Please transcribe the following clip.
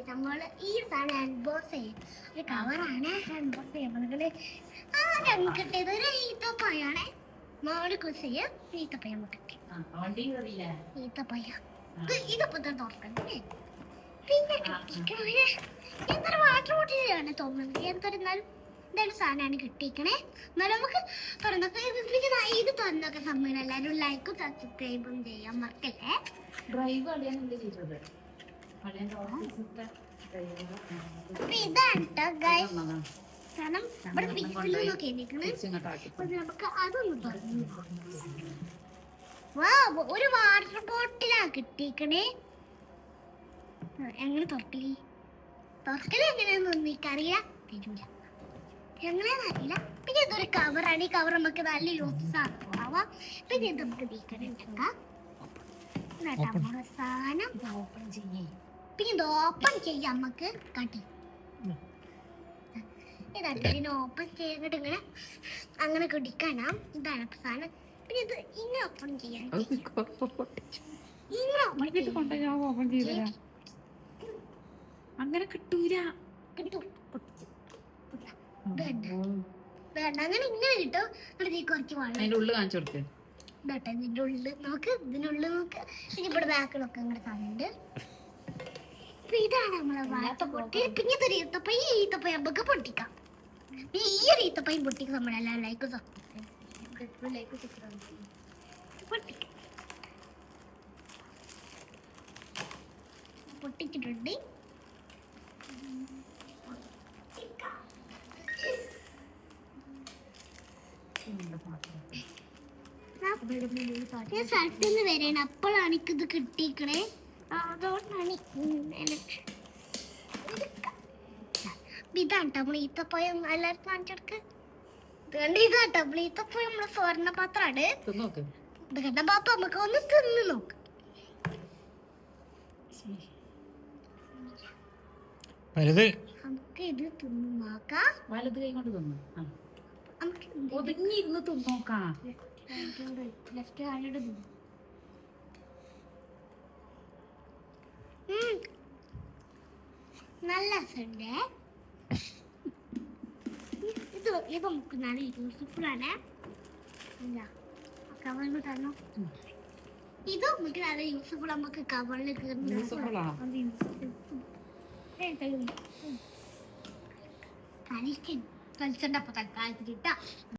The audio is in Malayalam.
നമ്മള് ഈ സാധനം അൺബോക്സ് ചെയ്യും. ഒരു കവറാണ് അൺബോക്സ് ചെയ്യുന്നത്. കിട്ടിയത് ഒരു ഈത്തപ്പഴാണ്. മോള് കുറിച്ച് ഈത്തപ്പഴം മുട്ടക്ക് ഈത്തപ്പഴ ഇതപ്പോ തുറക്കണ്ടേ. പിന്നെ എന്തൊരു വാട്ടർ ബോട്ടിലാണ് തോന്നുന്നത്. എന്തൊരുന്നാലും എന്തായാലും സാധനമാണ് കിട്ടിയിരിക്കണേ. എന്നാലും നമുക്ക് തുറന്നൊക്കെ ഇത് തുറന്നൊക്കെ സമയം എല്ലാവരും ലൈക്കും സബ്സ്ക്രൈബും ചെയ്യാൻ മറക്കല്ലേ. ഇതാണ് കേട്ടോ ഗൈസ്. കാരണം ഇവിടെ ബീച്ചിലൊക്കെ നമുക്ക് അതൊന്ന് തുറന്നു. ഒരു വാട്ടർ ബോട്ടിലാണ് കിട്ടിയിരിക്കണേ. എങ്ങനെ തുറക്കല് എങ്ങനെയാന്നൊന്നും എനിക്കറിയാം. തരൂല എങ്ങനെയാന്നറിയില്ല. പിന്നെ ഇതൊരു കവറാണ്. ഈ കവർ നമുക്ക് നല്ല യൂസ് ആവാം. പിന്നെ ഇത് നമുക്ക് നീക്കണുണ്ടാക്കാം. സാധനം പിന്നെ ഇത് ഓപ്പൺ ചെയ്യാം. നമുക്ക് കട്ടി ഇതാണ്. ഇതിനെ ഓപ്പൺ ചെയ്തിട്ട് ഇങ്ങനെ അങ്ങനെ കുടിക്കണം. ഇതാണ് സാധനം. പിന്നെ ഇത് ഇങ്ങനെ ഓപ്പൺ ചെയ്യാൻ അങ്ങനെ കിട്ടൂല. അങ്ങനെ ഇങ്ങനെ കിട്ടും. കുറച്ച് അതിന്റെ ഉള്ളിൽ കാണിച്ചു കൊടുക്ക്. ഇതാട്ടെ ഇതിന്റെ ഉള്ളിൽ നോക്ക്. ഇതിനുള്ളിൽ നോക്ക്. ഇവിടെ ബാക്കിലൊക്കെ അങ്ങനെ സാധനമുണ്ട്. ഇതാണ് നമ്മളെ വാട്ടർ ബോട്ടിൽ. പിന്നെ ഇതൊരു ഈത്തപ്പഴം. ഈ ഈത്തപ്പഴം നമുക്ക് പൊട്ടിക്കാം. ഈ ഒരു ഈത്തപ്പഴം പൊട്ടിക്കും. നമ്മളെല്ലാം ലൈക്ക് പൊട്ടിച്ചിട്ടുണ്ട്. സ്ഥലത്തുനിന്ന് വരണം. അപ്പോഴാണ് എനിക്കിത് കിട്ടിക്കണേ. അതുകൊണ്ടാണ് ഇതാണ് നമ്മൾ ഈത്തപ്പഴം എല്ലാവർക്കും കാണിച്ചെടുക്ക്. ഇതാട്ടോ നമ്മൾ ഈത്തപ്പഴം നമ്മളെ സ്വർണ്ണ പാത്രമാണ്. ഇത് കണ്ട പാപ്പ നമുക്ക് ഒന്ന് തിന്ന് നോക്ക്. നമുക്ക് ഇത് തിന്ന് നോക്കാം. വലത് കൈ കൊണ്ട് തിന്നു. ഒതുങ്ങിയിരുന്ന് തിന്നോക്കാം. ലെഫ്റ്റ് കാലിട്ട് തിന്നു. നല്ല രസമുണ്ട്. ഇത് നമുക്ക് നല്ല യൂസ്ഫുൾ ആണ്. കവറിന് തരണം. ഇത് നമുക്ക് നല്ല യൂസ്ഫുൾ. നമുക്ക് കവറിൽ കളിക്കണ്ട തൽക്കാലത്തിലിട്ട